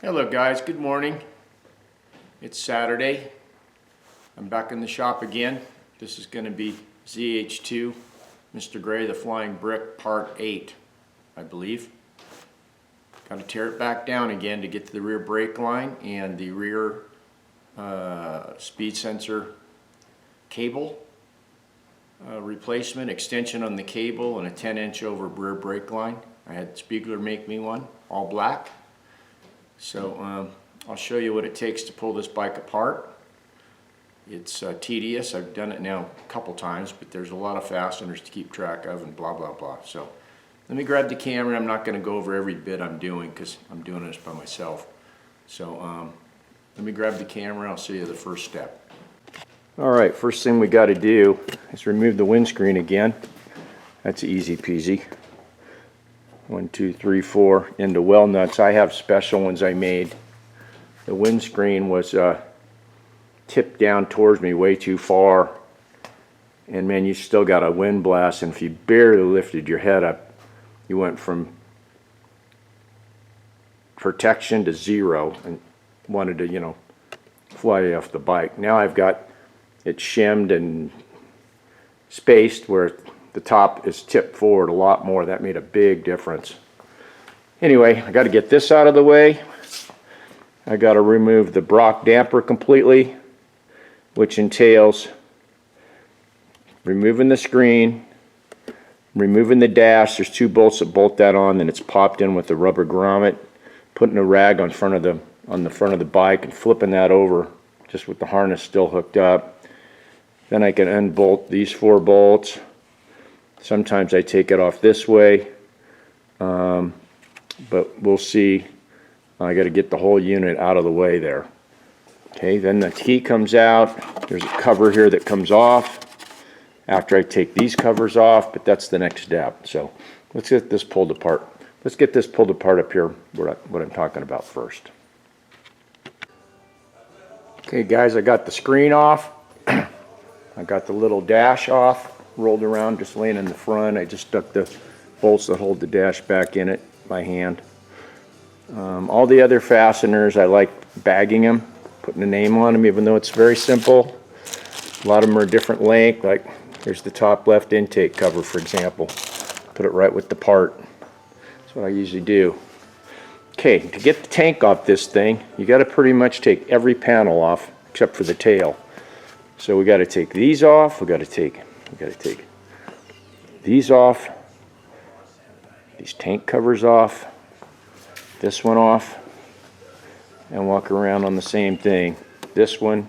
Hello guys, good morning. It's Saturday. I'm back in the shop again. This is going to be ZH2, Mr. Gray, the Flying Brick, Part 8, I believe. Got to tear it back down again to get to the rear brake line and the rear speed sensor cable replacement, extension on the cable, and a 10-inch over rear brake line. I had Spiegler make me one, all black. So I'll show you what it takes to pull this bike apart. It's tedious. I've done it now a couple times, but there's a lot of fasteners to keep track of and blah blah blah. So let me grab the camera. I'm not going to go over every bit I'm doing because I'm doing this by myself. So let me grab the camera. I'll show you the first step. Alright, first thing we got to do is remove the windscreen again. That's easy peasy. 1, 2, 3, 4 into well nuts. I have special ones I made. The windscreen was tipped down towards me way too far, and man, you still got a wind blast, and if you barely lifted your head up, you went from protection to zero and wanted to, you know, fly off the bike. Now I've got it shimmed and spaced where the top is tipped forward a lot more. That made a big difference. Anyway, I got to get this out of the way. I got to remove the Brock damper completely, which entails removing the screen, removing the dash. There's 2 bolts that bolt that on, then it's popped in with the rubber grommet, putting a rag on the front of the bike and flipping that over just with the harness still hooked up. Then I can unbolt these 4 bolts. Sometimes I take it off this way, but we'll see. I got to get the whole unit out of the way there. Okay, then the key comes out. There's a cover here that comes off after I take these covers off, but that's the next step. So let's get this pulled apart. Let's get this pulled apart up here, what I'm talking about first. Okay guys, I got the screen off. I got the little dash off, rolled around, just laying in the front. I just stuck the bolts that hold the dash back in it by hand. All the other fasteners, I like bagging them, putting a name on them, even though it's very simple. A lot of them are a different length, like here's the top left intake cover, for example. Put it right with the part. That's what I usually do. Okay, to get the tank off this thing, you got to pretty much take every panel off except for the tail. So we got to take these off. We got to take these off. These tank covers off. This one off. And walk around on the same thing. This one,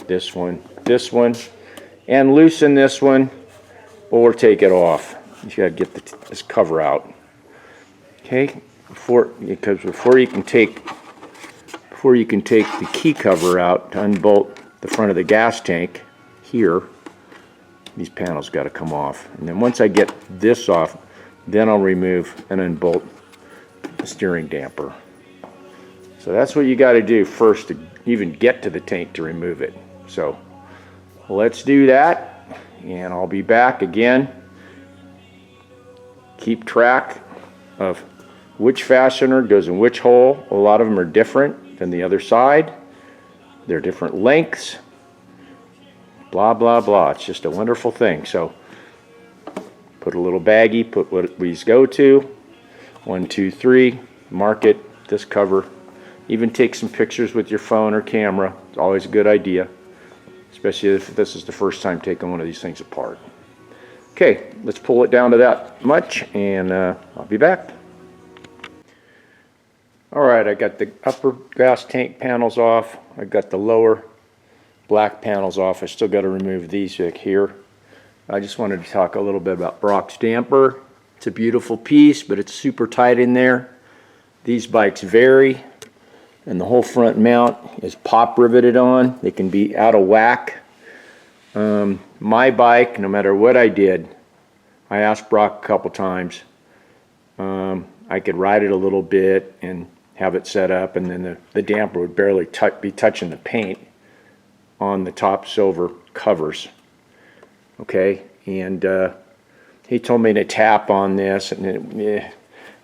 this one, this one, and loosen this one, or take it off. You got to get this cover out. Okay, before you can take the key cover out to unbolt the front of the gas tank here, these panels got to come off. And then once I get this off, then I'll remove and unbolt the steering damper. So that's what you got to do first to even get to the tank to remove it. So let's do that, and I'll be back again. Keep track of which fastener goes in which hole. A lot of them are different than the other side. They're different lengths. Blah blah blah. It's just a wonderful thing. So put a little baggie, put what these go to. 1, 2, 3. Mark it. This cover. Even take some pictures with your phone or camera. It's always a good idea, especially if this is the first time taking one of these things apart. Okay, let's pull it down to that much, and I'll be back. Alright, I got the upper gas tank panels off. I got the lower black panels off. I still got to remove these back here. I just wanted to talk a little bit about Brock's damper. It's a beautiful piece, but it's super tight in there. These bikes vary, and the whole front mount is pop riveted on. They can be out of whack. My bike, no matter what I did, I asked Brock a couple times. I could ride it a little bit and have it set up, and then the damper would barely be touching the paint on the top silver covers. Okay, and he told me to tap on this, and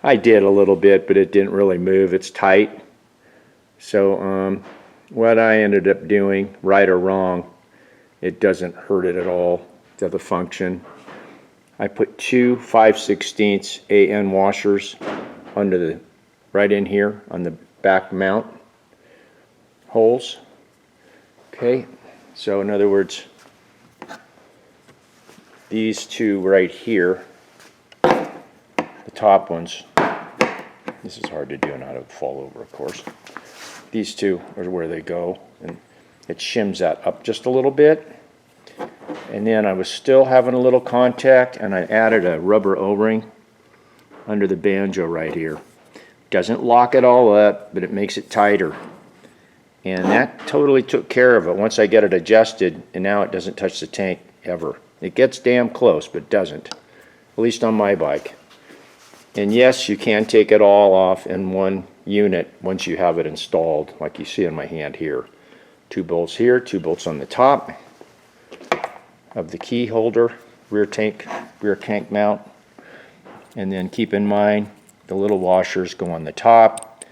I did a little bit, but it didn't really move. It's tight. So what I ended up doing, right or wrong, it doesn't hurt it at all to the function. I put two 5/16 AN washers under the, right in here on the back mount holes. Okay, so in other words, these two right here, the top ones, this is hard to do and I don't fall over, of course. These two are where they go, and it shims that up just a little bit. And then I was still having a little contact, and I added a rubber O-ring under the banjo right here. Doesn't lock it all up, but it makes it tighter. And that totally took care of it once I get it adjusted, and now it doesn't touch the tank ever. It gets damn close, but doesn't, at least on my bike. And yes, you can take it all off in one unit once you have it installed, like you see in my hand here. 2 bolts here, 2 bolts on the top of the key holder, rear tank mount. And then keep in mind, the little washers go on the top.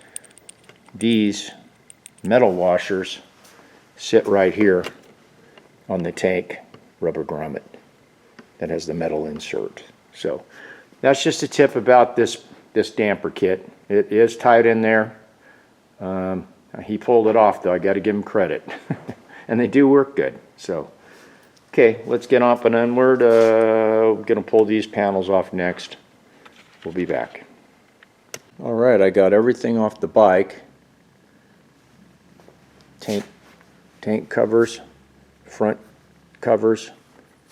These metal washers sit right here on the tank rubber grommet that has the metal insert. So that's just a tip about this damper kit. It is tight in there. He pulled it off though, I got to give him credit. And they do work good. So okay, let's get off and onward. We're going to pull these panels off next. We'll be back. All right, I got everything off the bike. Tank covers, front covers,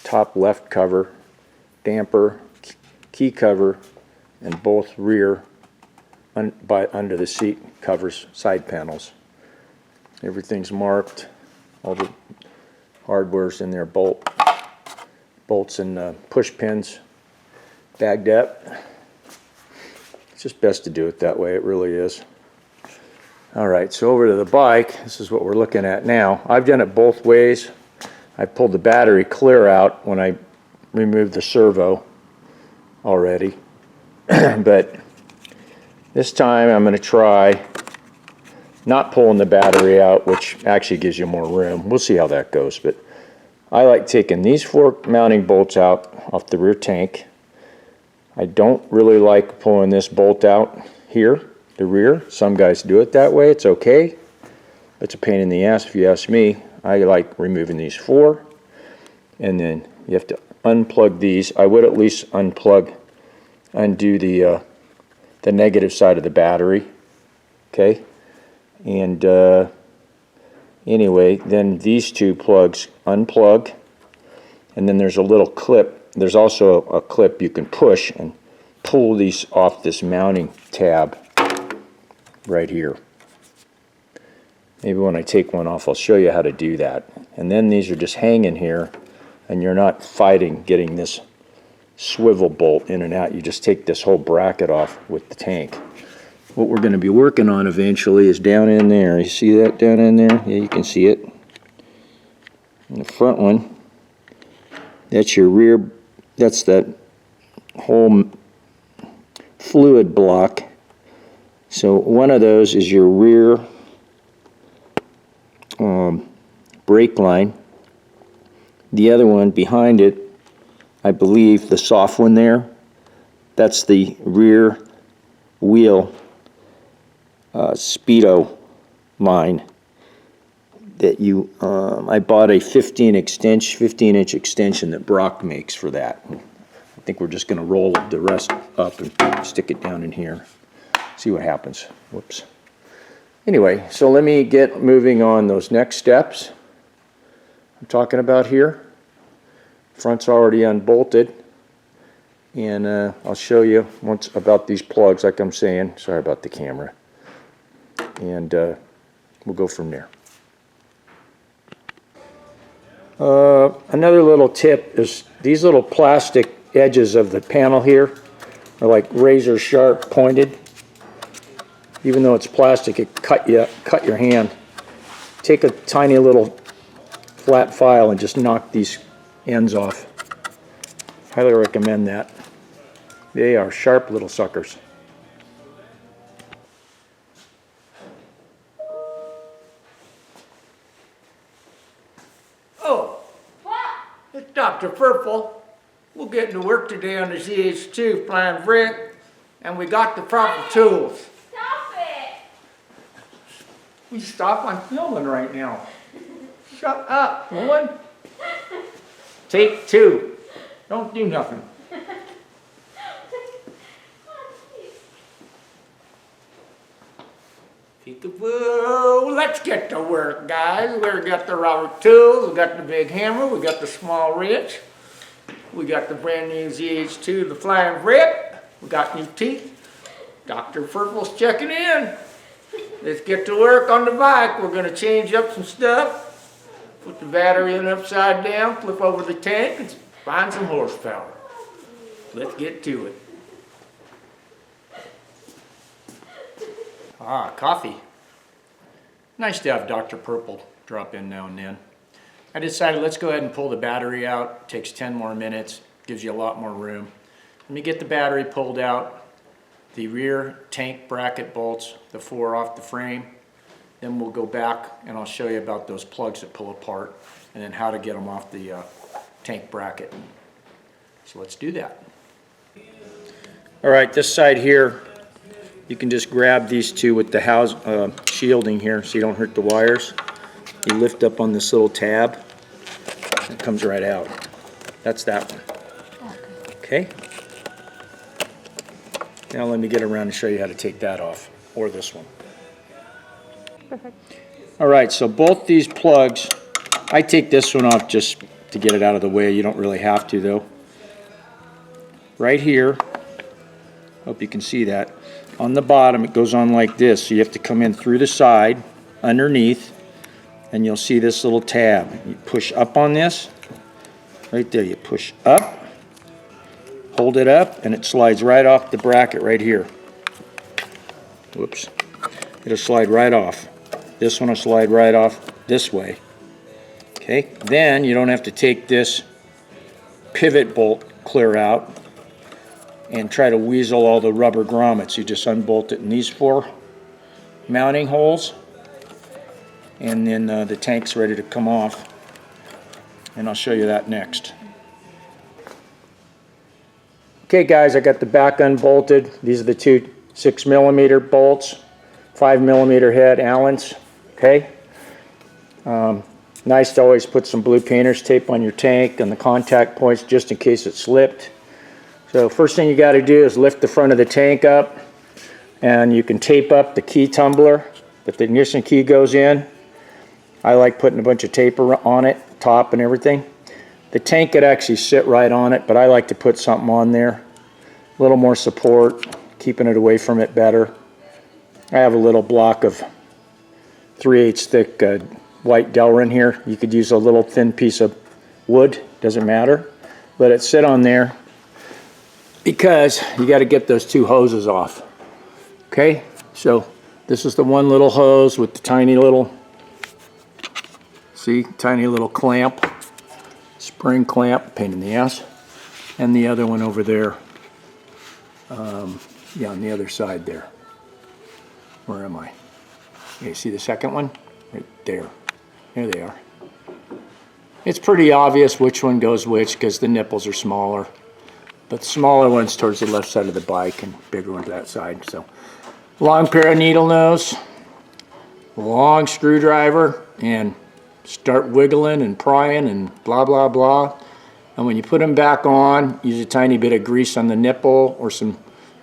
top left cover, damper, key cover, and both rear under the seat covers, side panels. Everything's marked. All the hardware's in there, bolts and push pins bagged up. It's just best to do it that way, it really is. Alright, so over to the bike, this is what we're looking at now. I've done it both ways. I pulled the battery clear out when I removed the servo already. But this time I'm going to try not pulling the battery out, which actually gives you more room. We'll see how that goes. But I like taking these 4 mounting bolts out off the rear tank. I don't really like pulling this bolt out here, the rear. Some guys do it that way. It's okay. It's a pain in the ass if you ask me. I like removing these 4. And then you have to unplug these. I would at least undo the negative side of the battery. Okay. And anyway, then these 2 plugs unplug, and then there's a little clip. There's also a clip you can push and pull these off this mounting tab right here. Maybe when I take one off, I'll show you how to do that. And then these are just hanging here, and you're not fighting getting this swivel bolt in and out. You just take this whole bracket off with the tank. What we're going to be working on eventually is down in there. You see that down in there? Yeah, you can see it. And the front one, that's your rear, that's that whole fluid block. So one of those is your rear brake line. The other one behind it, I believe the soft one there, that's the rear wheel speedo line that you I bought a 15-inch extension that Brock makes for that. I think we're just going to roll the rest up and stick it down in here. See what happens. Whoops. Anyway, so let me get moving on those next steps I'm talking about here. Front's already unbolted, and I'll show you once about these plugs, like I'm saying. Sorry about the camera. And we'll go from there. Another little tip is these little plastic edges of the panel here are like razor sharp pointed. Even though it's plastic, it cut your hand. Take a tiny little flat file and just knock these ends off. Highly recommend that. They are sharp little suckers. Dr. Purple. We're getting to work today on the ZH2 flying brick, and we got the proper tools. Stop it! We stop, I'm filming right now. Shut up, woman. Take 2. Don't do nothing. Peekaboo. Let's get to work, guys. We've got the rubber tools, we got the big hammer, we got the small wrench, we got the brand new ZH2, the flying brick, we got new teeth. Dr. Purple's checking in. Let's get to work on the bike. We're gonna change up some stuff, put the battery in upside down, flip over the tank, and find some horsepower. Let's get to it. Ah, coffee. Nice to have Dr. Purple drop in now and then. I decided let's go ahead and pull the battery out. It takes 10 more minutes, gives you a lot more room. Let me get the battery pulled out, the rear tank bracket bolts, the 4 off the frame. Then we'll go back and I'll show you about those plugs that pull apart and then how to get them off the tank bracket. So let's do that. All right, this side here, you can just grab these 2 with the house shielding here so you don't hurt the wires. You lift up on this little tab, it comes right out. That's that one. Okay. Now let me get around and show you how to take that off, or this one. Perfect. All right, so both these plugs, I take this one off just to get it out of the way. You don't really have to though. Right here, hope you can see that. On the bottom, it goes on like this. So you have to come in through the side, underneath, and you'll see this little tab. You push up on this, right there. You push up, hold it up, and it slides right off the bracket right here. Whoops. It'll slide right off. This one will slide right off this way. Okay, then you don't have to take this pivot bolt clear out and try to weasel all the rubber grommets. You just unbolt it in these 4 mounting holes, and then the tank's ready to come off, and I'll show you that next. Okay guys, I got the back unbolted. These are the 2 6mm bolts, 5mm head Allens. Okay, nice to always put some blue painter's tape on your tank and the contact points just in case it slipped. So first thing you got to do is lift the front of the tank up, and you can tape up the key tumbler that the ignition key goes in. I like putting a bunch of tape on it, top and everything. The tank could actually sit right on it, but I like to put something on there. A little more support, keeping it away from it better. I have a little block of 3/8 thick white Delrin here. You could use a little thin piece of wood, doesn't matter. Let it sit on there, because you got to get those 2 hoses off. Okay, so this is the one little hose with the tiny little, see, tiny little clamp, spring clamp, pain in the ass, and the other one over there, yeah, on the other side there. Where am I? Okay, see the second one? Right there. There they are. It's pretty obvious which one goes which because the nipples are smaller. But smaller ones towards the left side of the bike and bigger ones that side. So, long pair of needle nose, long screwdriver, and start wiggling and prying and blah blah blah. And when you put them back on, use a tiny bit of grease on the nipple or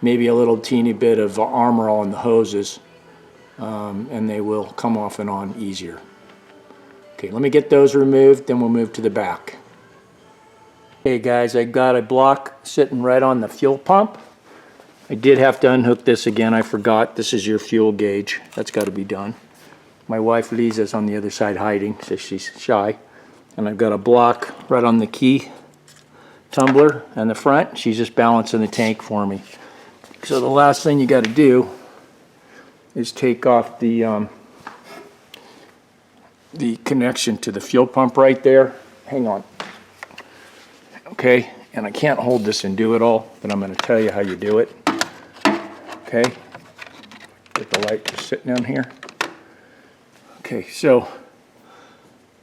maybe a little teeny bit of Armor All on the hoses, and they will come off and on easier. Okay, let me get those removed, then we'll move to the back. Hey guys, I got a block sitting right on the fuel pump. I did have to unhook this again, I forgot. This is your fuel gauge. That's got to be done. My wife Liza's on the other side hiding, so she's shy. And I've got a block right on the key tumbler and the front. She's just balancing the tank for me. So the last thing you got to do is take off the connection to the fuel pump right there. Hang on. Okay, and I can't hold this and do it all, but I'm going to tell you how you do it. Okay, get the light just sitting down here. Okay, so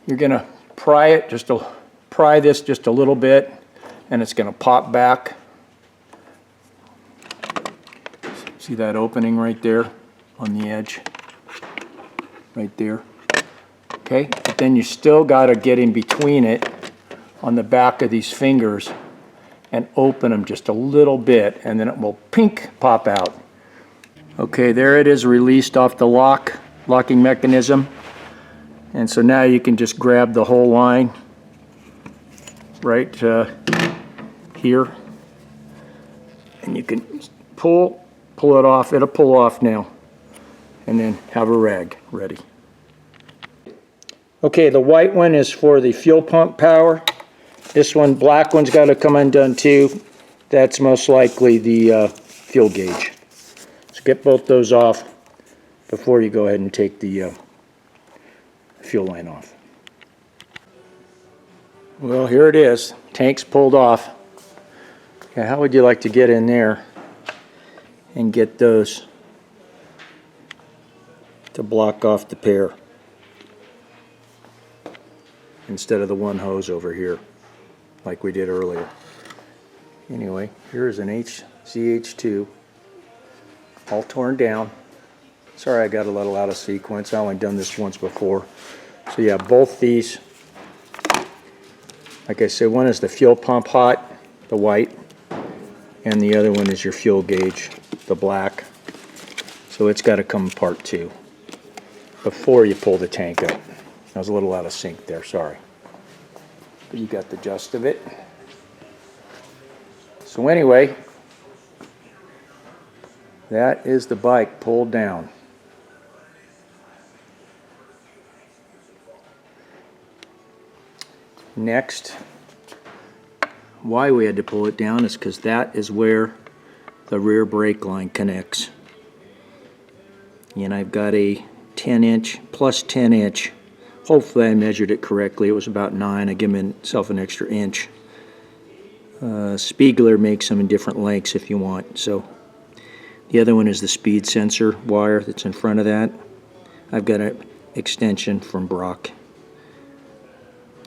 you're going to pry it just a pry this just a little bit and it's going to pop back. See that opening right there on the edge? Right there. Okay, but then you still got to get in between it on the back of these fingers and open them just a little bit, and then it will pink pop out. Okay, there it is, released off the locking mechanism. And so now you can just grab the whole line right here, and you can pull it off. It'll pull off now, and then have a rag ready. Okay, the white one is for the fuel pump power. This one, black one's got to come undone too. That's most likely the fuel gauge. So get both those off before you go ahead and take the fuel line off. Well, here it is. Tank's pulled off. Okay, how would you like to get in there and get those to block off the pair instead of the one hose over here like we did earlier? Anyway, here's an ZH2 all torn down. Sorry I got a little out of sequence. I only done this once before. So yeah, both these, like I said, one is the fuel pump hot, the white, and the other one is your fuel gauge, the black. So it's got to come apart too before you pull the tank up. I was a little out of sync there, sorry. But you got the gist of it. So anyway, that is the bike pulled down. Next, why we had to pull it down is because that is where the rear brake line connects. And I've got a 10-inch plus 10-inch. Hopefully I measured it correctly. It was about 9. I give myself an extra inch. Spiegler makes them in different lengths if you want. So the other one is the speed sensor wire that's in front of that. I've got an extension from Brock.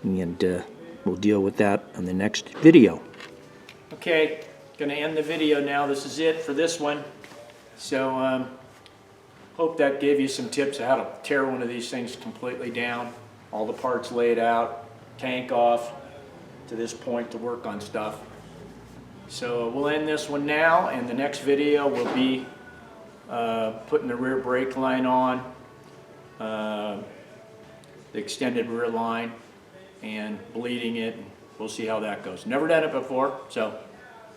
And we'll deal with that on the next video. Okay, going to end the video now. This is it for this one. So hope that gave you some tips on how to tear one of these things completely down. All the parts laid out, tank off to this point to work on stuff. So we'll end this one now, and the next video will be putting the rear brake line on, the extended rear line, and bleeding it. We'll see how that goes. Never done it before, so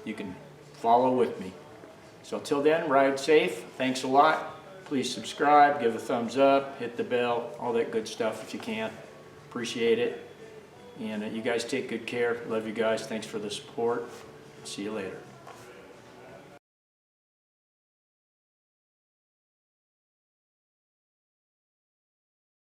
you can follow with me. So till then, ride safe. Thanks a lot. Please subscribe, give a thumbs up, hit the bell, all that good stuff if you can. Appreciate it. And you guys take good care. Love you guys. Thanks for the support. See you later.